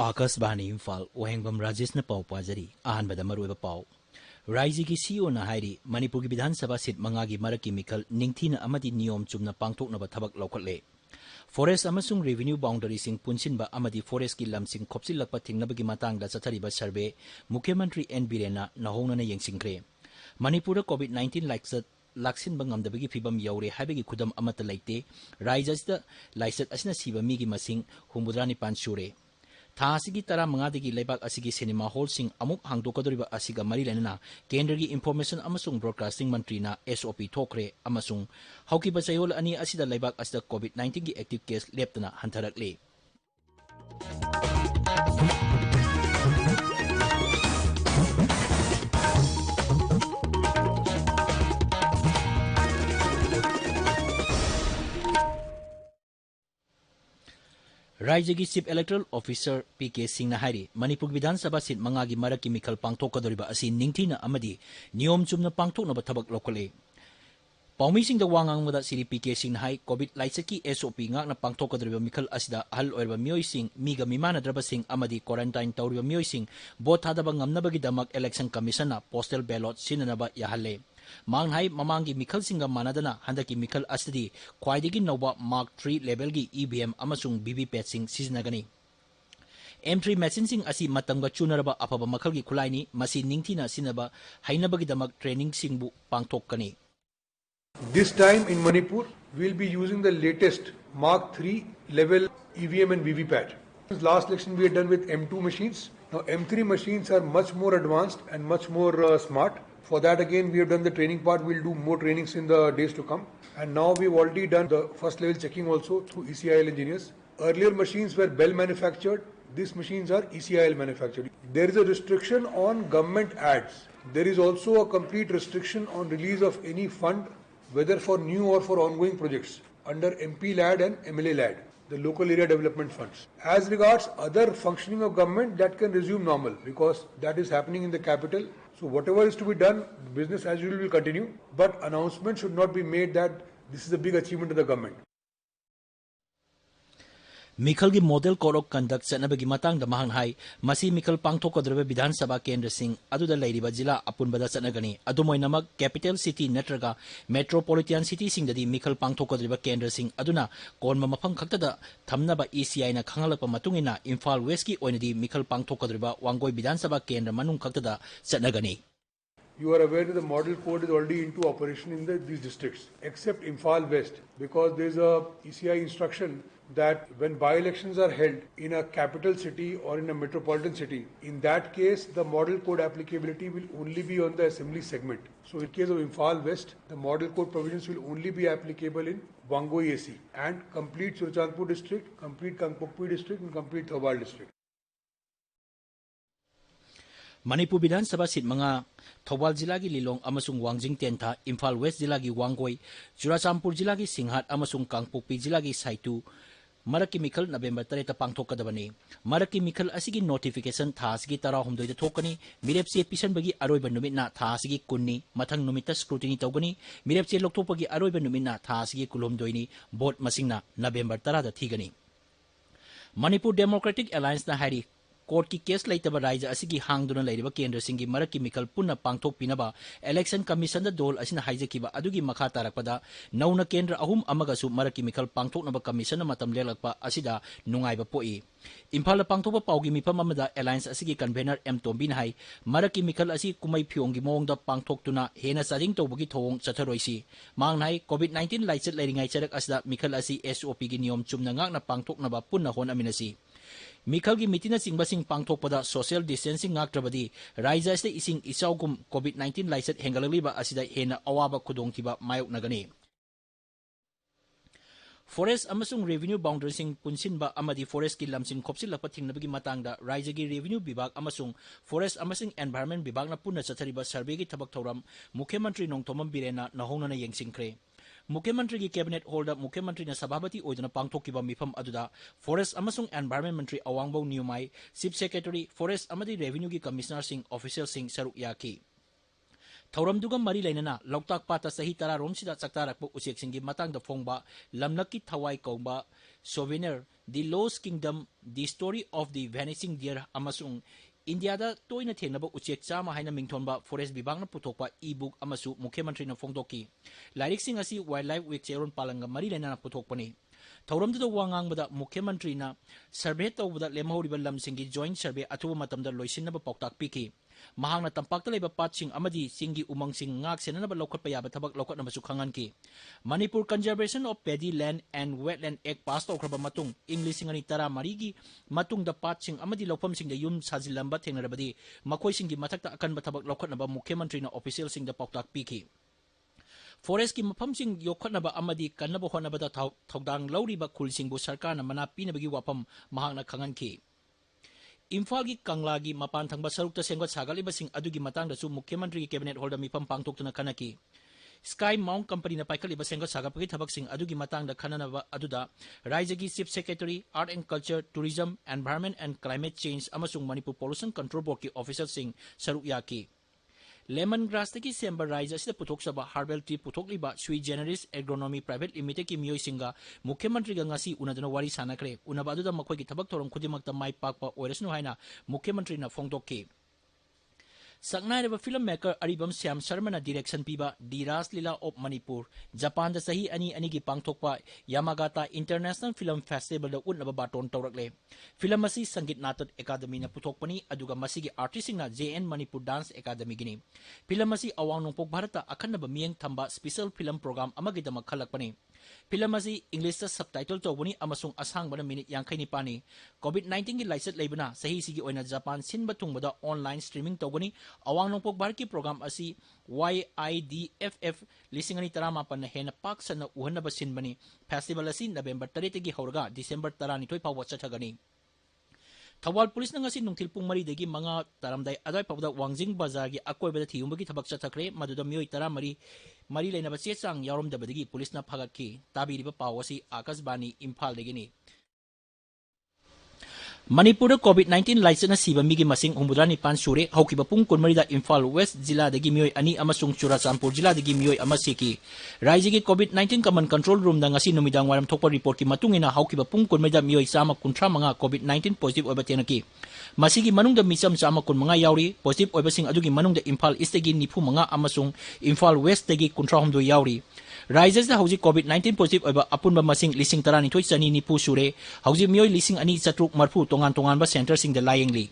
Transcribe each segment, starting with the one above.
Akashvani Imphal Wahengbam Rajesh na pau pajari ahan bada maruiba pau Raiji ki CEO na hairi Manipur ki Vidhan Sabha sit mangagi maraki mikal ningthina amadi niyom chumna pangthokna ba thabak lokhatle Forest amasung revenue boundary sing punsinba amadi forest ki lamsing khopsilakpa thingnabagi matangda chathariba survey Mukhyamantri N Birena nahongnana yengsingkre Manipur COVID-19 laksin bangamdabagi fibam yaure habegi khudam amata laite Raijasda laisat asina siba migi masing humbudrani pansure Tha asigi tara mangadagi leibak asigi cinema hall sing amuk hangdokadoriba asiga mari lenana Kendragi Information amasung Broadcasting Mantri na SOP thokre amasung haukiba chayol ani asida leibak asida COVID-19 gi active case leptana hantarakle Raijagi Chief Electoral Officer PK Singh na hairi Manipur Vidhan Sabha sit mangagi maraki mikal pangthokadoriba asi ningthina amadi niyom chumna pangthoknaba thabak lokale Paumi sing da wangang mada siri PK Singh na hai COVID laisaki SOP ngak na pangthokadoriba mikal asida ahal oirba miyoi sing miga mimana draba sing amadi quarantine tawriba miyoi sing bot thadaba ngamnabagi damak election commission na postal ballot sinanaba yahalle Manghai mamangi mikal singa manadana handaki mikal asidi khwaidigi noba Mark 3 level gi EVM amasung VVPAT sing sizinagani M3 machine sing asi matangga chunaraba afaba makal gi khulaini masi ningthina sinaba hainabagi damak training singbu pangthokkani This time in Manipur we will be using the latest Mark 3 level EVM and VVPAT. Last election we had done with M2 machines. Now M3 machines are much more advanced and much more smart. For that again we have done the training part. We will do more trainings in the days to come. And now we have already done the first level checking also through ECIL engineers. Earlier machines were Bell manufactured. These machines are ECIL manufactured. There is a restriction on government ads. There is also a complete restriction on release of any fund, whether for new or for ongoing projects under MP LAD and MLA LAD, the local area development funds. As regards other functioning of government, that can resume normal because that is happening in the capital. So whatever is to be done, business as usual will continue, but announcement should not be made that this is a big achievement of the government. Mikal gi model code of conduct sanabagi matang da mahang hai masi mikal pangthokadreba Vidhan Sabha kendra sing aduda leiriba jila apunbada sanagani adumoinamak capital city natraga metropolitan city sing dadi mikal pangthokadreba kendra sing aduna konma mafam khaktada thamnaba ECI na khangalapa matungina Imphal West ki oinadi mikal pangthokadreba Wangoi Vidhan Sabha kendra manung khaktada sanagani You are aware that the model code is already into operation in these districts, except Imphal West, because there is a ECI instruction that when by-elections are held in a capital city or in a metropolitan city, in that case, the model code applicability will only be on the assembly segment. So in case of Imphal West, the model code provisions will only be applicable in Wangoi AC and complete Churachandpur district, complete Kangpokpi district and complete Thobal district. Manipur Vidhan Sabha sit mga Thobal Jila gi Lilong amasung Wangjing Tentha, Imphal West Jila gi Wangoi, Churachandpur Jila gi Singhat amasung Kangpokpi Jila gi Saitu, Maraki Mikal November 3 pangthokadabani. Maraki Mikal asigi notification tha asigi tara humdoi da thokani, mirepche pisan bagi aroiba numit na tha asigi kunni, mathang numita scrutiny tawgani, mirepche loktopagi aroiba numit na tha asigi kulhumdoini, vote masing na November 3 da thigani. Manipur Democratic Alliance na hari Court ki case laitaba raija asigi hangduna lairiba kendra singi maraki mikal punna pangthok pinaba election commission da dol asina haijakiba adugi makha tarakpada nauna kendra ahum amagasu maraki mikal pangthoknaba commission na matam lelakpa asida nungaiba poi Imphal pangthokpa paugi mipam amada alliance asigi convener M Tombin hai maraki mikal asi kumai phiongi mongda pangthoktuna hena saring tawbagi thong chatharoisi mangnai COVID-19 laichet lairingai charak asda mikal asi SOP gi niyom chumna ngakna pangthoknaba punna hon aminasi Mikal gi mitina singbasing pangthokpada social distancing ngaktrabadi raija ste ising isaugum COVID-19 laicet hengalaliba asida hena awaba khudongtiba mayok nagani Forest amasung revenue boundary sing punsinba amadi forest ki lamsin khopsilakpa thingnabagi matangda raija gi revenue bibag amasung forest amasing environment bibag na punna chathariba survey gi thabak thoram Mukhyamantri Nongthomam Birena nahongnana yengsingkre Mukhyamantri ki cabinet holder Mukhyamantri na sabhabati oiduna pangthokiba mifam aduda forest amasung environment mantri Wahengbam Newmai chief secretary forest amadi revenue ki commissioner sing official sing saruk yaki Thauramdugam mari lainana Loktak Pata sahi tara romsida chaktarakpa usek singi matangda phongba lamlaki thawai kongba Souvenir, The Lost Kingdom, The Story of the Vanishing Deer amasung India toina thengnaba uchek chama haina mingthonba forest bibang na puthokpa e-book amasu Mukhya Mantri na phongdoki lairik sing asi wildlife week cheron palanga mari lena na puthokpani thauramdu da wangangbada Mukhya Mantri na survey tawbada lemhoriba lamsingi joint survey athuba matamda loisinaba pautak piki mahangna tampakta leba patching amadi singi umangsing ngak senanaba lokhatpa yaba thabak lokhatna masu khanganki Manipur Conservation of Paddy Land and Wetland Act pass tawkraba matung English singani tara marigi matung da patching amadi lopam sing da yum sajilamba thengnarabadi makoi singi mathakta akanba thabak lokhatnaba Mukhya Mantri na official sing da pautak piki Forest ki mafam sing yokhatnaba amadi kannaba honaba da thawdang lauriba khulsingbu sarkar na mana pinabagi wapam mahangna khanganki Imphal gi Kangla gi mapan thangba sarukta sengwat sagaliba sing adugi matang da su Mukhya Mantri gi cabinet holder mipam pangtoktuna kanaki Sky Mount Company na paikaliba sengwat sagapagi thabak sing adugi matang da khananaba aduda Raija gi Chief Secretary Art and Culture Tourism Environment and Climate Change amasung Manipur Pollution Control Board ki official sing saruk yaki Lemongrass teki semba Raija sida puthok saba herbal tea puthok liba sui generis agronomy private limited ki miyoi singa Mukhya Mantri ga ngasi unaduna wari sanakre unaba aduda makhoi ki thabak thorom khudimakta mai pakpa oirasnu haina Mukhya Mantri na phongdokki Saknairaba filmmaker Aribam Syam Sharma na direction piba Diras Lila of Manipur Japan da sahi ani gi pangthokpa Yamagata International Film Festival da unaba baton tawrakle film asi Sangit Natak Academy na puthokpani aduga masigi artist na JN Manipur Dance Academy gini film asi awang nongpok Bharata akhanaba miyeng thamba special film program amagidama khalakpani film asi English ta subtitle tawbuni amasung asang bana minute yangkai nipani COVID-19 gi laisat leibana sahi sigi oina Japan sinba thungbada online streaming tawguni awang nongpok Bharati program asi YIDFF lisingani taramapan na hena paksa na uhanaba sinbani festival asi November 30 gi hauraga December 12 pawa chathagani Thawal Police na ngasi nungthil pung mari degi mga taramday aday pawda Wangjing Bazar gi akoybada thiyumbagi thabak chathakre maduda miyoi tara mari leinaba chechang yaromdabadagi police na phagakki tabiriba pawasi Akashbani Imphal degini Manipur COVID-19 laisat na siba migi masing humudani pan sure haukiba pung kunmarida Imphal West Jilla dagi miyoi ani amasung Churachampur Jilla dagi miyoi amasiki Raiji gi COVID-19 Command Control Room da ngasi numidang waram thokpa report ki matungina haukiba pung kunmarida miyoi sama kuntra mga COVID-19 positive oiba tenaki masigi manungda misam sama kun mga yauri positive oiba sing adugi manungda Imphal East dagi nipu mga amasung Imphal West dagi kuntra humdo yauri Rises da hauji COVID-19 positive oiba apunba masing lising tarani thoi chani ni pu sure hauji miyoi lising ani chatruk marfu tongan ba center sing da layengli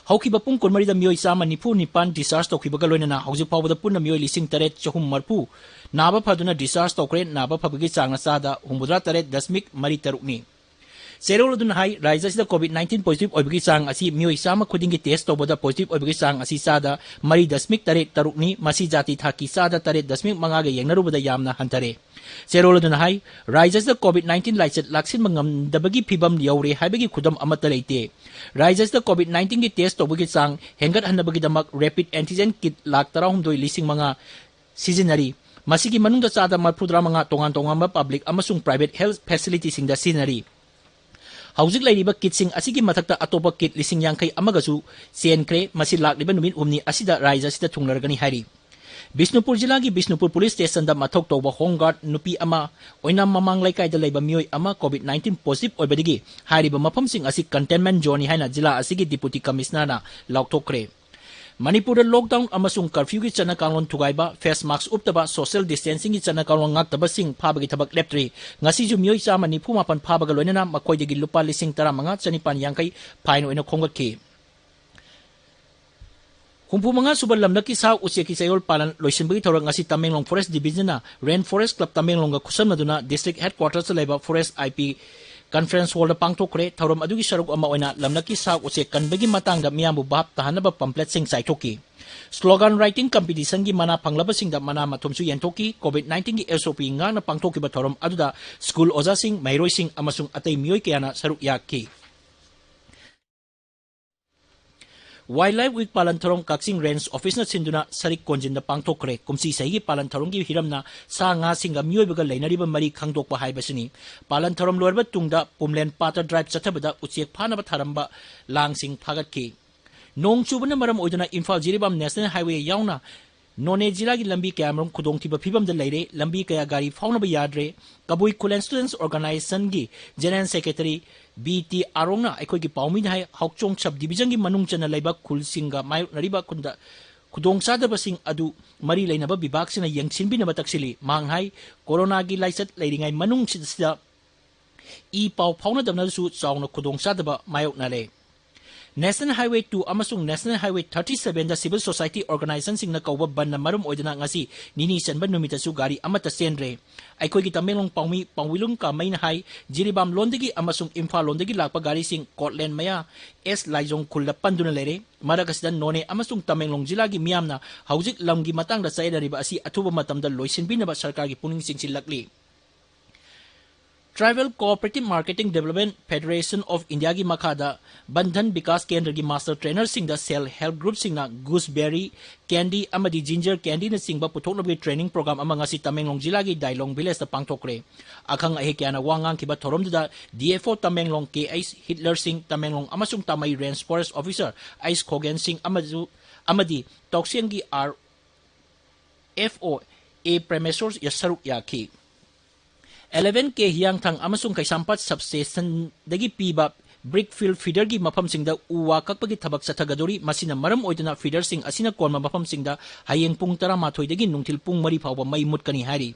hauki ba pung konmari da miyoi sama nipu nipan discharge tokhiba ga loinana hauji pawda punna miyoi lising taret chahum marfu naba phaduna discharge tokre naba phabagi changna sada humudra taret dasmik mari tarukni Serolodun hai Raija sida COVID-19 positive oibagi sang asi miyoi sama khudingi test tawbada positive oibagi sang asi sada mari dasmik tare tarukni masi jati thaki sada tare dasmik mangaga yengnarubada yamna hantare Serolodun hai Raija sida COVID-19 laichat laksin mangam dabagi phibam yaure haibagi khudam amata leite Raija sida COVID-19 gi test tawbagi sang hengat hanabagi damak rapid antigen kit lak tarahum doi lising manga seasonary masigi manungda sada marpudra manga tongan public amasung private health facility sing da seasonary Haujik lairiba kitsing asigi mathakta atopa kit lising yangkai amagasu senkre masi lakliba numin umni asida Raija sida thunglargani hari Bisnupur Jilla gi Bisnupur Police Station da mathok tawba Homeguard nupi ama oina mamang laikai da leiba miyoi ama COVID-19 positive oibadigi hariba mafam sing asi containment zone haina jilla asigi deputy commissioner na lauktokre Manipur lockdown amasung curfew gi chana kanglon thugaiba face mask uptaba social distancing gi chana kanglon ngaktaba sing phabagi thabak leptri ngasi ju miyoi chama nipu mapan phabaga loinana makoidegi lupa lising tara manga chanipan yangkai fine oina khongakki Humpu mga subal lamdaki sa usyaki sayol palan loisinbagi thorang ngasi Tamenglong Forest Division na Rainforest Club Tamenglong ga kusam maduna district headquarters sa leba Forest IP Conference Hall da pangtokre thorom adugi saruk ama oina lamnaki sa usek kanbagi matang da miyambu bahap tahanaba pamphlet sing saitoki slogan writing competition gi mana panglaba sing da mana mathumsu yentoki COVID-19 gi SOP nga na pangtoki ba thorom aduda school oza sing mairoi sing amasung atay miyoi kayana saruk yaki Wildlife Week Palantharong Kaksing Range Office na sinduna sarik konjin da pangtokre kumsi sahi Palantharong gi hiram na sa nga singa miyoi baga lainariba mari khangdokpa haibasini Palantharom lorba tungda Pumlen Pata Drive chathabada uchiek phanaba tharamba langsing phagatki nong chubana maram oiduna Imphal Jiribam National Highway yauna None जिला की लंबी कैमरों खुदोंगथिबा फिबम the लेरे लंबी कया गाड़ी फाउनब याद्रे कबुई खुलें students organisation की general secretary BT आरोंगना अखोई की पाउमी हाई हौचोंग सब डिवीजन की मनुंग चना लेबा खुलसिंगा मायोनरिबा खुंदा खुदोंग चादबसिंग अदु मरी लेनबा विभागसिना यंगसिनबिनबा तक्सिली मांगहाई कोरोना की लाइसत लेरिंगाई मनुंग सिदा ई पाउ फाउनदबनसु Chowna खुदोंग चादबा मायोनले National Highway 2 amasung National Highway 37 da civil society organization singna kauba ban na marum oidana ngasi nini sanba numita su gari amata senre aikoi gi tamelong paumi pawilung ka main hai jiribam londagi amasung Imphal londagi lakpa gari sing Scotland maya S laijong khulda panduna lere maragasidan none amasung tamelong jila gi miamna haujik lamgi matang da saidariba asi athuba matam da loisinbinaba sarkar gi puning singsil lakli Tribal Cooperative Marketing Development Federation of India की मखादा बंधन विकास केंद्र की master trainer सिंह the self help group सिंह gooseberry candy अमदी ginger candy न सिंह पुथोकनबगी training programme अमंगासी तमेंगलोंग जिला की डाइलोंग विलेज पांगथोकरे अखंग अहे क्याना वांगांग की थोरमदुदा DFO Tamenglong KH Hitler Singh Tamenglong अमसुंग तमई रेंज फॉरेस्ट ऑफिसर आइस खोगेन सिंह अमदी तोक्सियंग की RFO A प्रेमेसोर्स यसरुक याखी 11 के हियांगथंग अमसुंग कैसामपात सबस्टेशन दगी पीबा ब्रिकफील्ड फीडर की मफम सिंगदा उवा ककपगी थबक सथगदोरी मसिना मरम ओइदना फीडर सिंग असिना कोरमा मफम सिंगदा हायेंग पुंग 13 दगी नुंथिल पुंग 3 फावबा मई मुटकनी हारी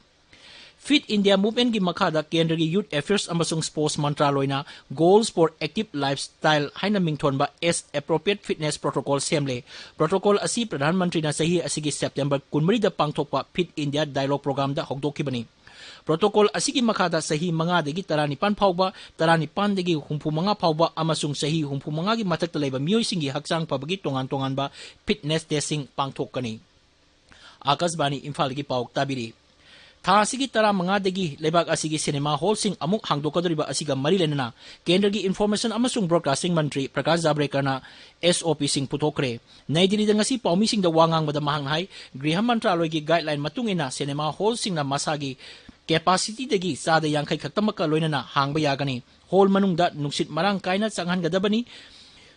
फिट इंडिया मूवमेंट की मखादा केंद्र की यूथ अफेयर्स अमसुंग स्पोर्ट्स मंत्रालयना गोल्स फॉर एक्टिव लाइफस्टाइल हाइना मिंगथोनबा एस एप्रोप्रिएट फिटनेस प्रोटोकॉल सेमले प्रोटोकॉल असी प्रधानमंत्री ना सही असिगी सेप्टेंबर 19 दा पांगथोकपा फिट इंडिया डायलॉग प्रोग्राम दा हौदोकिबनी प्रोटोकॉल असिगी मखादा सही 5 दगी 19 फावबा 19 दगी 35 फावबा अमसुंग सही 35 की मथक्ता लेबा मियोइसिंगी हक्चांग फबगी तोंगान तोंगानबा फिटनेस टेस्टिंग पांगथोकनी आकाशवाणी इम्फाल की पाउक ताबिरी था असिगी 15 दगी लेबाक असिगी सिनेमा हॉल सिंग अमुक हांगदोकदरिबा असिगा मरी लेनना केंद्र की इन्फॉर्मेशन अमसुंग ब्रॉडकास्टिंग मंत्री प्रकाश जावड़ेकरना SOP सिंग पुथोकरे नई दिल्ली दंगसी पाउमी सिंग द वांगांगबदा महंगहाई गृह मंत्रालय की गाइडलाइन मतुंगिना सिनेमा हॉल सिंगना मसागी कैपेसिटी दगी सादा यांखै खक्तमका लोइनना हांगबा यागनी हॉल मनुंगदा नुक्सित मरांग कायना चंगहनगदबनी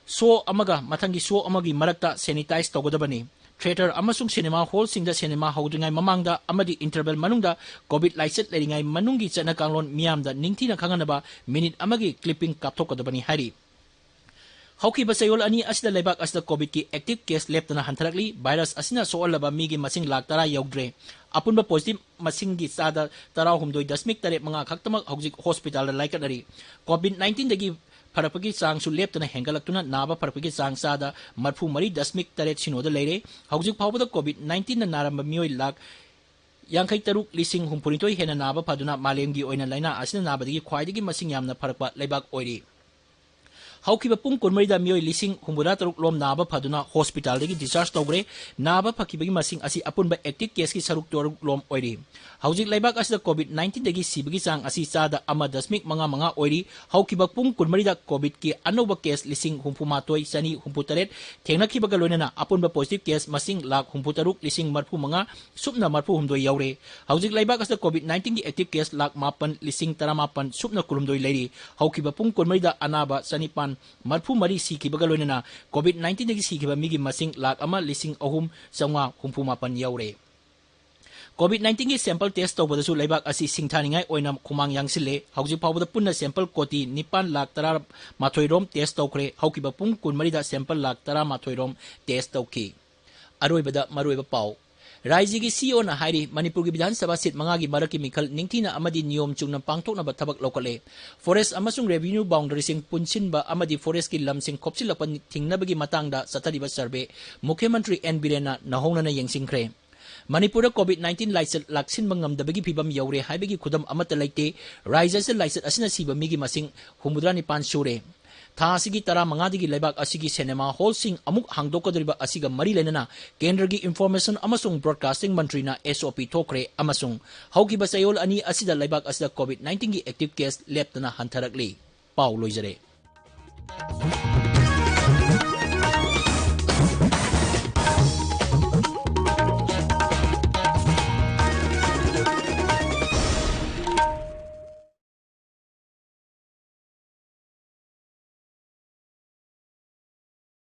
शो अमगा मथंगी शो अमगी मरक्ता सैनिटाइज तौगदबनी थिएटर अमसुंग सिनेमा हॉल सिंगदा सिनेमा हौद्रिङाई ममांगदा अमदी इंटरवल मनुंगदा कोविड लाइसेट लेरिङाई मनुंगी चना कांगलोन मियामदा निंगथिना खंगनबा मिनिट अमगी क्लिपिंग कापथोकदबनी हारी हौखिबा चयोल अनि असिदा लेबाक असिदा कोविड की एक्टिव केस लेप्तना हंथरकली भाइरस असिना सोअलबा मीगी मसिंग लाख 10 यौद्रे अपुनबा पॉजिटिव मसिंगी सादा 13.9 खक्तमक हौजिक हॉस्पिटल लाइकनरी कोविड 19 दगी फरपगी चांगसु लेप्तना हेंगलक्तुना नाबा फरपगी चांग सादा 43.8 सिनोदा लेरे हौजिक फावबदा कोविड 19 ना नारंबा मियोय लाख 53,000 हेना नाबा फदुना मालेमगी ओइना लाइना असिना नाबदगी ख्वाइदगी मसिंग यामना फरकबा लेबाक ओइरी हौखिबा पुंग 19 मियोय 53 लोम नाबा फदुना हॉस्पिटल दगी डिस्चार्ज तौग्रे नाबा फकिबगी मसिंग असी अपुनबा एक्टिव केस की सरुक तोरुक लोम ओइरी हौजिक लेबाक असिदा कोविड 19 दगी सिबगी चांग असी चादा 1.5 ओइरी हौखिबा पुंग 19 कोविड की अनोबा case 53,968 थेंगनखिबगा लोइनना अपुनबा positive case मसिंग lakh 63,35 Supna 42 you're हौजिक लेबाक असिदा कोविड 19 की एक्टिव केस लाख 9,18 सुपना 19 लेरी हौखिबा पुंग 19 अनाबा सनिपान 43 सिखिबगा लोइनना कोविड 19 दगी सिखिबा मिगी मसिंग लाख 1,3,968 यौरे कोविड 19 की सैंपल टेस्ट तौबदसु लेबाक असी सिंथानिंगाई ओइना खुमांग यांगसिले हौजिक फावबदा पुन्ना सैंपल कोटी 9,13 रोम टेस्ट तौखरे हौकिबा पुंग 19 सैंपल लाख 13 रोम टेस्ट तौखी अरोइबदा मरोइबा पाउ राज्य की CEO ना हाइरी मणिपुर की विधानसभा सीट 5 की मरक की मिखल निंगथिना अमदी नियम चुंगना पांगथोकनबा थबक लोकले फॉरेस्ट अमसुंग रेवेन्यू बाउंड्री सिंग पुनसिनबा अमदी फॉरेस्ट की लमसिंग खोपसिलपन थिंगनबगी मतंगदा सतरिबा सर्वे मुख्यमंत्री N बिरेना नहोंगना यंगसिंखरे Manipur Covid 19 lysate लाक्सिन बंगमदबगी फिबम you're हाइबगी खुदम अमत लेते राज्य से लाइसेट असिना सिबा मिगी मसिंग 59 सुरे था असिगी 15 दगी लेबाक असिगी सिनेमा हॉल सिंग अमुक हांगदोकदरिबा असिगा मरी लेनना केंद्र की इन्फॉर्मेशन अमसुंग ब्रॉडकास्टिंग मंत्री ना SOP थोकरे अमसुंग हौकिबा चयोल अनि असिदा लेबाक असिदा कोविड 19 की एक्टिव केस लेप्तना हंथरकली पाउ लोइजरे